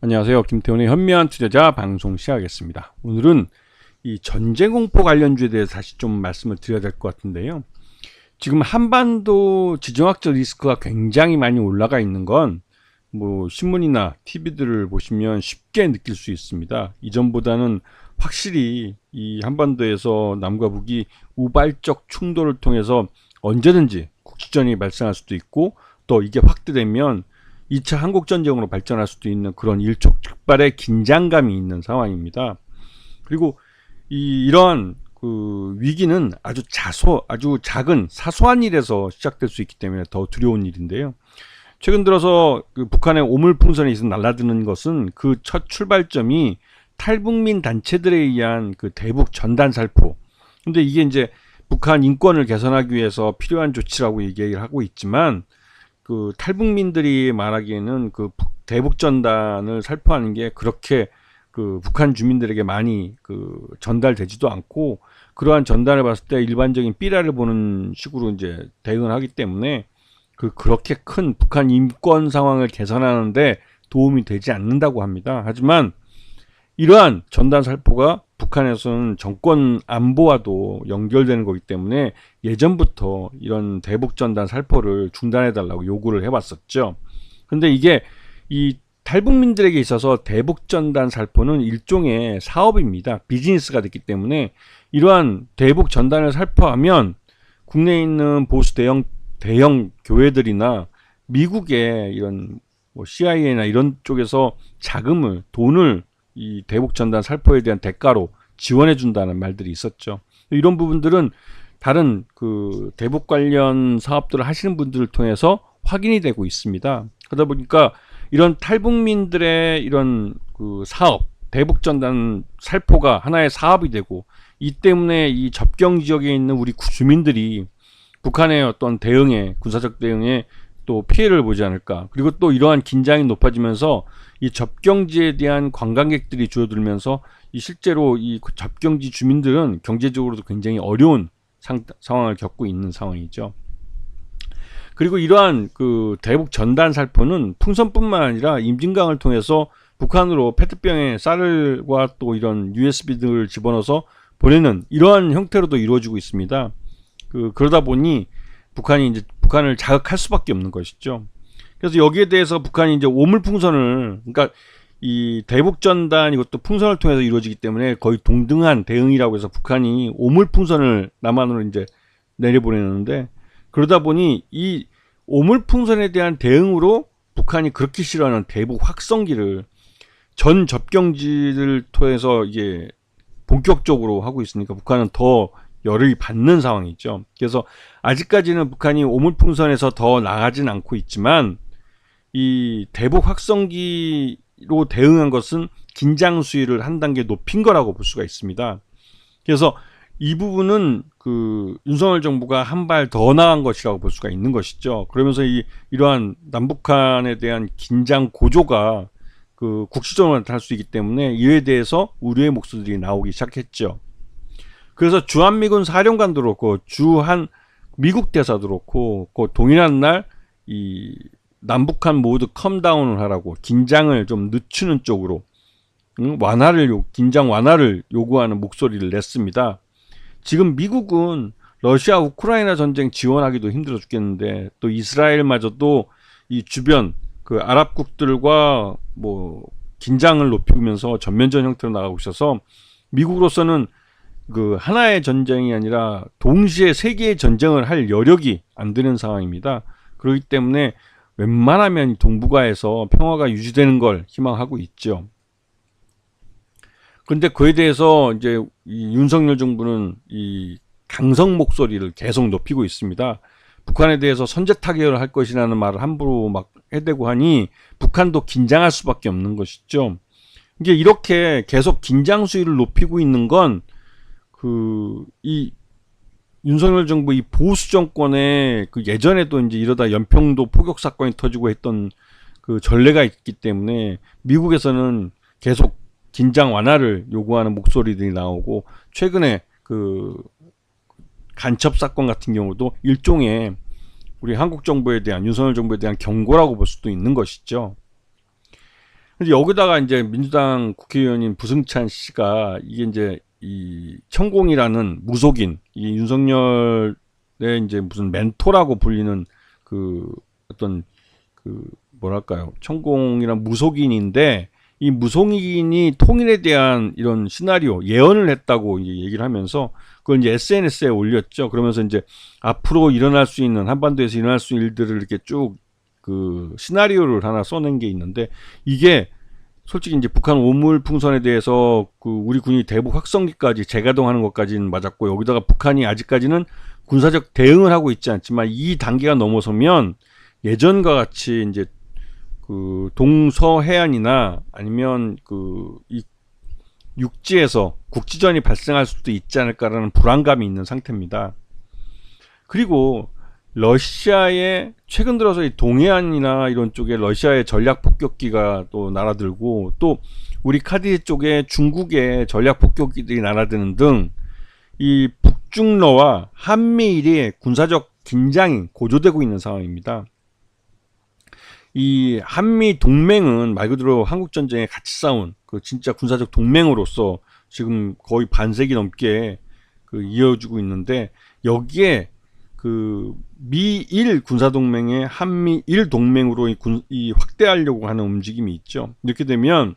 안녕하세요. 김태훈의 현미한 투자자 방송 시작하겠습니다. 오늘은 이 전쟁 공포 관련주에 대해서 다시 좀 말씀을 드려야 될 것 같은데요. 지금 한반도 지정학적 리스크가 굉장히 많이 올라가 있는 건 뭐 신문이나 TV들을 보시면 쉽게 느낄 수 있습니다. 이전보다는 확실히 이 한반도에서 남과 북이 우발적 충돌을 통해서 언제든지 국지전이 발생할 수도 있고, 또 이게 확대되면 2차 한국전쟁으로 발전할 수도 있는 그런 일촉즉발의 긴장감이 있는 상황입니다. 그리고 이러한 그 위기는 아주 작은 사소한 일에서 시작될 수 있기 때문에 더 두려운 일인데요. 최근 들어서 그 북한의 오물풍선이 날아드는 것은 그 첫 출발점이 탈북민 단체들에 의한 그 대북 전단 살포. 근데 이게 이제 북한 인권을 개선하기 위해서 필요한 조치라고 얘기를 하고 있지만, 그 탈북민들이 말하기에는 그 대북 전단을 살포하는 게 그렇게 그 북한 주민들에게 많이 그 전달되지도 않고, 그러한 전단을 봤을 때 일반적인 삐라를 보는 식으로 이제 대응을 하기 때문에 그렇게 큰 북한 인권 상황을 개선하는데 도움이 되지 않는다고 합니다. 하지만 이러한 전단 살포가 북한에서는 정권 안보와도 연결되는 거기 때문에 예전부터 이런 대북 전단 살포를 중단해달라고 요구를 해왔었죠. 근데 이게 이 탈북민들에게 있어서 대북 전단 살포는 일종의 사업입니다. 비즈니스가 됐기 때문에 이러한 대북 전단을 살포하면 국내에 있는 보수 대형 교회들이나 미국의 이런 뭐 CIA나 이런 쪽에서 돈을 이 대북 전단 살포에 대한 대가로 지원해 준다는 말들이 있었죠. 이런 부분들은 다른 그 대북 관련 사업들을 하시는 분들을 통해서 확인이 되고 있습니다. 그러다 보니까 이런 탈북민들의 이런 그 사업, 대북 전단 살포가 하나의 사업이 되고, 이 때문에 이 접경 지역에 있는 우리 주민들이 북한의 어떤 대응에, 군사적 대응에 또 피해를 보지 않을까. 그리고 또 이러한 긴장이 높아지면서 이 접경지에 대한 관광객들이 줄어들면서 이 실제로 이 접경지 주민들은 경제적으로도 굉장히 어려운 상황을 겪고 있는 상황이죠. 그리고 이러한 그 대북 전단 살포는 풍선뿐만 아니라 임진강을 통해서 북한으로 페트병에 쌀과 또 이런 USB들을 집어넣어서 보내는 이러한 형태로도 이루어지고 있습니다. 그러다 보니 북한을 자극할 수밖에 없는 것이죠. 그래서 여기에 대해서 북한이 이제 오물풍선을, 그러니까 이 대북 전단 이것도 풍선을 통해서 이루어지기 때문에 거의 동등한 대응이라고 해서 북한이 오물풍선을 남한으로 이제 내려보내는데, 그러다 보니 이 오물풍선에 대한 대응으로 북한이 그렇게 싫어하는 대북 확성기를 전 접경지를 통해서 이게 본격적으로 하고 있으니까 북한은 더 열을 받는 상황이죠. 그래서 아직까지는 북한이 오물풍선에서 더 나가진 않고 있지만, 이 대북 확성기로 대응한 것은 긴장 수위를 한 단계 높인 거라고 볼 수가 있습니다. 그래서 이 부분은 그 윤석열 정부가 한 발 더 나간 것이라고 볼 수가 있는 것이죠. 그러면서 이러한 남북한에 대한 긴장 고조가 그 국시적으로 나타날 수 있기 때문에 이에 대해서 우려의 목소리들이 나오기 시작했죠. 그래서 주한미군 사령관도 그렇고 주한 미국 대사도 그렇고 그 동일한 날 이 남북한 모두 컴다운을 하라고, 긴장을 좀 늦추는 쪽으로 긴장 완화를 요구하는 목소리를 냈습니다. 지금 미국은 러시아 우크라이나 전쟁 지원하기도 힘들어 죽겠는데, 또 이스라엘마저도 이 주변 그 아랍국들과 뭐 긴장을 높이면서 전면전 형태로 나가고 있어서 미국으로서는 그 하나의 전쟁이 아니라 동시에 세 개의 전쟁을 할 여력이 안 되는 상황입니다. 그렇기 때문에 웬만하면 동북아에서 평화가 유지되는 걸 희망하고 있죠. 그런데 그에 대해서 이제 이 윤석열 정부는 이 강성 목소리를 계속 높이고 있습니다. 북한에 대해서 선제 타격을 할 것이라는 말을 함부로 막 해대고 하니 북한도 긴장할 수밖에 없는 것이죠. 이게 이렇게 계속 긴장 수위를 높이고 있는 건 이 윤석열 정부 이 보수 정권의 그 예전에도 이제 이러다 연평도 포격 사건이 터지고 했던 그 전례가 있기 때문에 미국에서는 계속 긴장 완화를 요구하는 목소리들이 나오고, 최근에 그 간첩 사건 같은 경우도 일종의 우리 한국 정부에 대한, 윤석열 정부에 대한 경고라고 볼 수도 있는 것이죠. 근데 여기다가 이제 민주당 국회의원인 부승찬 씨가 이게 이제 이 천공이라는 무속인 이 윤석열의 이제 무슨 멘토라고 불리는 그 어떤 그 뭐랄까요 천공이란 무속인인데 이 무속인이 통일에 대한 이런 시나리오 예언을 했다고 이제 얘기를 하면서 그걸 이제 SNS에 올렸죠. 그러면서 이제 앞으로 일어날 수 있는 한반도에서 일어날 수 있는 일들을 이렇게 쭉 그 시나리오를 하나 써낸 게 있는데 이게 솔직히 이제 북한 오물 풍선에 대해서 그 우리 군이 대북 확성기까지 재가동하는 것까지는 맞았고 여기다가 북한이 아직까지는 군사적 대응을 하고 있지 않지만 이 단계가 넘어서면 예전과 같이 이제 그 동서해안이나 아니면 그 이 육지에서 국지전이 발생할 수도 있지 않을까라는 불안감이 있는 상태입니다. 그리고 러시아의 최근 들어서 이 동해안이나 이런 쪽에 러시아의 전략 폭격기가 또 날아들고 또 우리 카디에 쪽에 중국의 전략 폭격기들이 날아드는 등 이 북중러와 한미일의 군사적 긴장이 고조되고 있는 상황입니다. 이 한미 동맹은 말 그대로 한국 전쟁에 같이 싸운 그 진짜 군사적 동맹으로서 지금 거의 반세기 넘게 그 이어지고 있는데 여기에 그 미일 군사동맹의 한미일 동맹으로 이 확대하려고 하는 움직임이 있죠. 이렇게 되면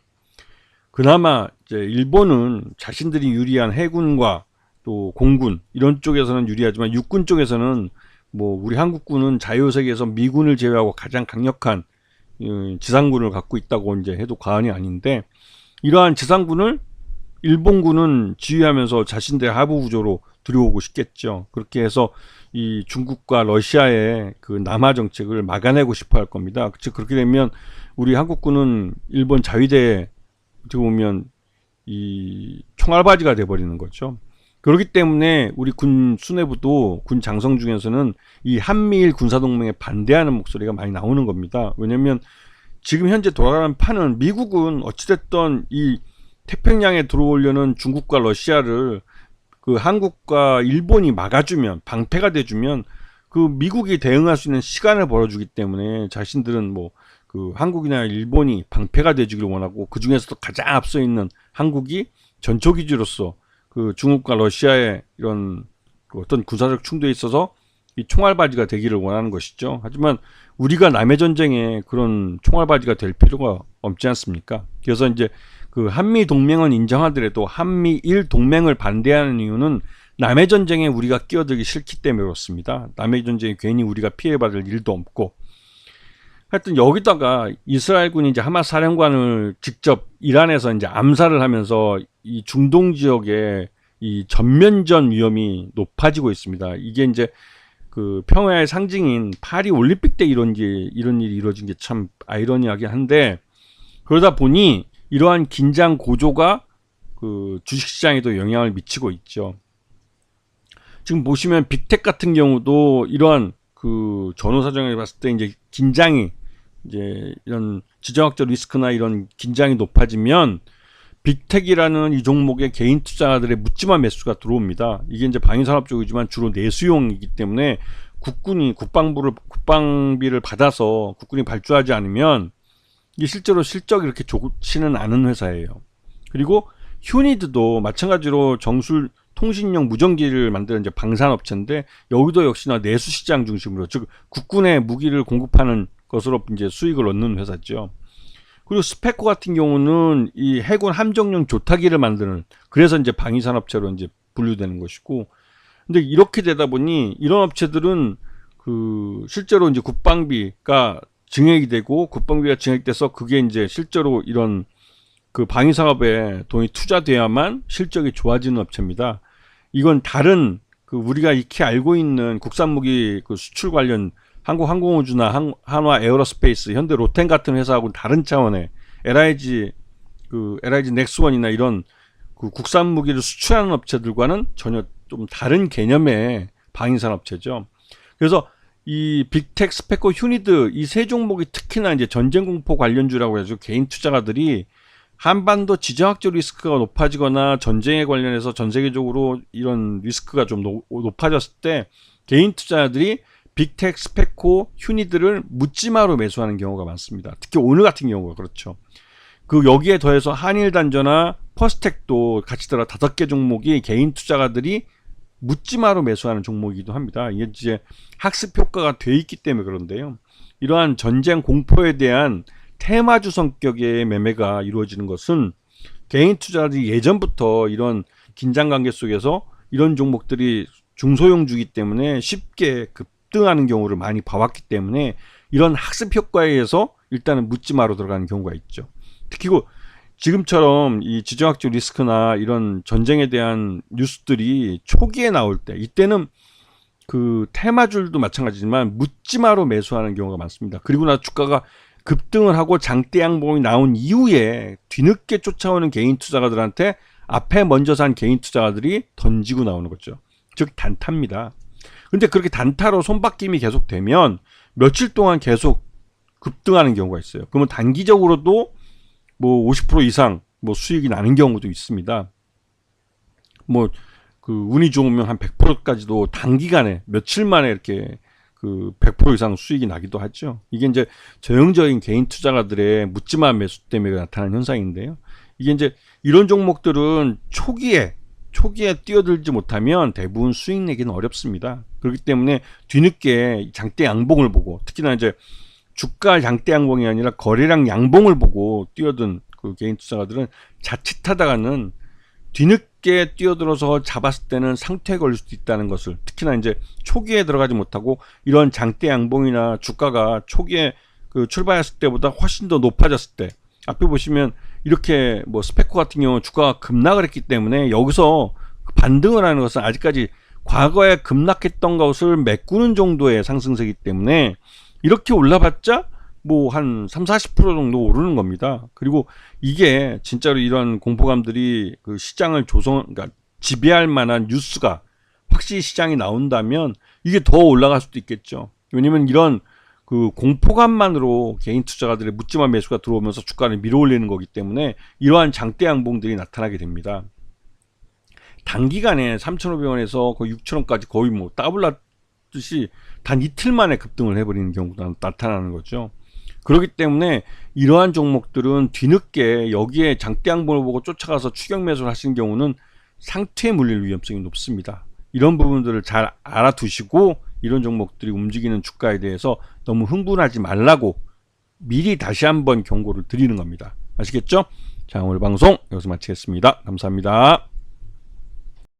그나마 이제 일본은 자신들이 유리한 해군과 또 공군 이런 쪽에서는 유리하지만 육군 쪽에서는 뭐 우리 한국군은 자유세계에서 미군을 제외하고 가장 강력한 지상군을 갖고 있다고 이제 해도 과언이 아닌데 이러한 지상군을 일본군은 지휘하면서 자신들의 하부 구조로 들여오고 싶겠죠. 그렇게 해서 이 중국과 러시아의 그 남하 정책을 막아내고 싶어 할 겁니다. 즉 그렇게 되면 우리 한국군은 일본 자위대에 어떻게 보면 이 총알바지가 돼버리는 거죠. 그렇기 때문에 우리 군 수뇌부도 군 장성 중에서는 이 한미일 군사동맹에 반대하는 목소리가 많이 나오는 겁니다. 왜냐하면 지금 현재 돌아가는 판은 미국은 어찌됐든 이 태평양에 들어오려는 중국과 러시아를 그 한국과 일본이 막아주면 방패가 돼주면 그 미국이 대응할 수 있는 시간을 벌어주기 때문에 자신들은 뭐 그 한국이나 일본이 방패가 돼주기를 원하고 그 중에서도 가장 앞서 있는 한국이 전초기지로서 그 중국과 러시아의 이런 그 어떤 군사적 충돌에 있어서 이 총알바지가 되기를 원하는 것이죠. 하지만 우리가 남의 전쟁에 그런 총알바지가 될 필요가 없지 않습니까? 그래서 이제 그 한미 동맹은 인정하더라도 한미일 동맹을 반대하는 이유는 남의 전쟁에 우리가 끼어들기 싫기 때문에 그렇습니다. 남의 전쟁에 괜히 우리가 피해받을 일도 없고. 하여튼 여기다가 이스라엘군이 이제 하마스 사령관을 직접 이란에서 이제 암살을 하면서 이 중동 지역에 이 전면전 위험이 높아지고 있습니다. 이게 이제 그 평화의 상징인 파리 올림픽 때 이런 일이 이루어진 게 참 아이러니하긴 한데 그러다 보니 이러한 긴장 고조가 그 주식시장에도 영향을 미치고 있죠. 지금 보시면 빅텍 같은 경우도 이러한 그 전후사정에 봤을 때 이제 긴장이 이제 이런 지정학적 리스크나 이런 긴장이 높아지면 빅텍이라는 이 종목의 개인 투자자들의 묻지마 매수가 들어옵니다. 이게 이제 방위산업 쪽이지만 주로 내수용이기 때문에 국방비를 받아서 국군이 발주하지 않으면 이게 실제로 실적이 이렇게 좋지는 않은 회사예요. 그리고 휴니드도 마찬가지로 정술 통신용 무전기를 만드는 이제 방산업체인데 여기도 역시나 내수 시장 중심으로 즉 국군의 무기를 공급하는 것으로 이제 수익을 얻는 회사죠. 그리고 스페코 같은 경우는 이 해군 함정용 조타기를 만드는 그래서 이제 방위산업체로 이제 분류되는 것이고 근데 이렇게 되다 보니 이런 업체들은 그 실제로 이제 국방비가 증액이 되고 국방비가 증액돼서 그게 이제 실제로 이런 그 방위산업에 돈이 투자돼야만 실적이 좋아지는 업체입니다. 이건 다른 그 우리가 익히 알고 있는 국산무기 그 수출 관련 한국항공우주나 한화 에어로스페이스, 현대 로템 같은 회사하고는 다른 차원의 LIG 넥스원이나 이런 그 국산무기를 수출하는 업체들과는 전혀 좀 다른 개념의 방위산업체죠. 그래서 이 빅텍, 스페코, 휴니드 이 세 종목이 특히나 이제 전쟁공포 관련주라고 해서 개인 투자가들이 한반도 지정학적 리스크가 높아지거나 전쟁에 관련해서 전 세계적으로 이런 리스크가 좀 높아졌을 때 개인 투자자들이 빅텍, 스페코, 휴니드를 묻지마로 매수하는 경우가 많습니다. 특히 오늘 같은 경우가 그렇죠. 그 여기에 더해서 한일단저나 퍼스텍도 같이 들어 5개 종목이 개인 투자가들이 묻지마로 매수하는 종목이기도 합니다. 이게 이제 학습 효과가 돼 있기 때문에 그런데요. 이러한 전쟁 공포에 대한 테마주 성격의 매매가 이루어지는 것은 개인 투자자들이 예전부터 이런 긴장 관계 속에서 이런 종목들이 중소형주기 때문에 쉽게 급등하는 경우를 많이 봐왔기 때문에 이런 학습 효과에 의해서 일단은 묻지마로 들어가는 경우가 있죠. 특히 지금처럼 이 지정학적 리스크나 이런 전쟁에 대한 뉴스들이 초기에 나올 때, 이때는 그 테마줄도 마찬가지지만 묻지마로 매수하는 경우가 많습니다. 그리고 나서 주가가 급등을 하고 장대 양봉이 나온 이후에 뒤늦게 쫓아오는 개인 투자가들한테 앞에 먼저 산 개인 투자가들이 던지고 나오는 거죠. 즉 단타입니다. 근데 그렇게 단타로 손바뀜이 계속되면 며칠 동안 계속 급등하는 경우가 있어요. 그러면 단기적으로도 뭐 50% 이상 뭐 수익이 나는 경우도 있습니다. 뭐 그 운이 좋으면 한 100%까지도 단기간에 며칠 만에 이렇게 그 100% 이상 수익이 나기도 하죠. 이게 이제 저형적인 개인 투자가들의 묻지마 매수 때문에 나타나는 현상인데요. 이게 이제 이런 종목들은 초기에 뛰어들지 못하면 대부분 수익 내기는 어렵습니다. 그렇기 때문에 뒤늦게 장대 양봉을 보고, 특히나 이제 주가 장대 양봉이 아니라 거래량 양봉을 보고 뛰어든 그 개인 투자가들은 자칫하다가는 뒤늦게 뛰어들어서 잡았을 때는 상태에 걸릴 수도 있다는 것을, 특히나 이제 초기에 들어가지 못하고 이런 장대 양봉이나 주가가 초기에 그 출발했을 때보다 훨씬 더 높아졌을 때, 앞에 보시면 이렇게 뭐 스페코 같은 경우 주가가 급락을 했기 때문에 여기서 반등을 하는 것은 아직까지 과거에 급락했던 것을 메꾸는 정도의 상승세이기 때문에 이렇게 올라봤자 뭐 한 30-40% 정도 오르는 겁니다. 그리고 이게 진짜로 이런 공포감들이 그 시장을 그러니까 지배할 만한 뉴스가 확실히 시장이 나온다면 이게 더 올라갈 수도 있겠죠. 왜냐면 이런 그 공포감만으로 개인 투자가들의 묻지마 매수가 들어오면서 주가를 밀어올리는 거기 때문에 이러한 장대 양봉들이 나타나게 됩니다. 단기간에 3,500원에서 거의 6,000원까지 거의 뭐 따블랐듯이 단 이틀 만에 급등을 해버리는 경우가 나타나는 거죠. 그렇기 때문에 이러한 종목들은 뒤늦게 여기에 장대 양봉을 보고 쫓아가서 추격 매수를 하시는 경우는 상투에 물릴 위험성이 높습니다. 이런 부분들을 잘 알아두시고 이런 종목들이 움직이는 주가에 대해서 너무 흥분하지 말라고 미리 다시 한번 경고를 드리는 겁니다. 아시겠죠? 자, 오늘 방송 여기서 마치겠습니다. 감사합니다.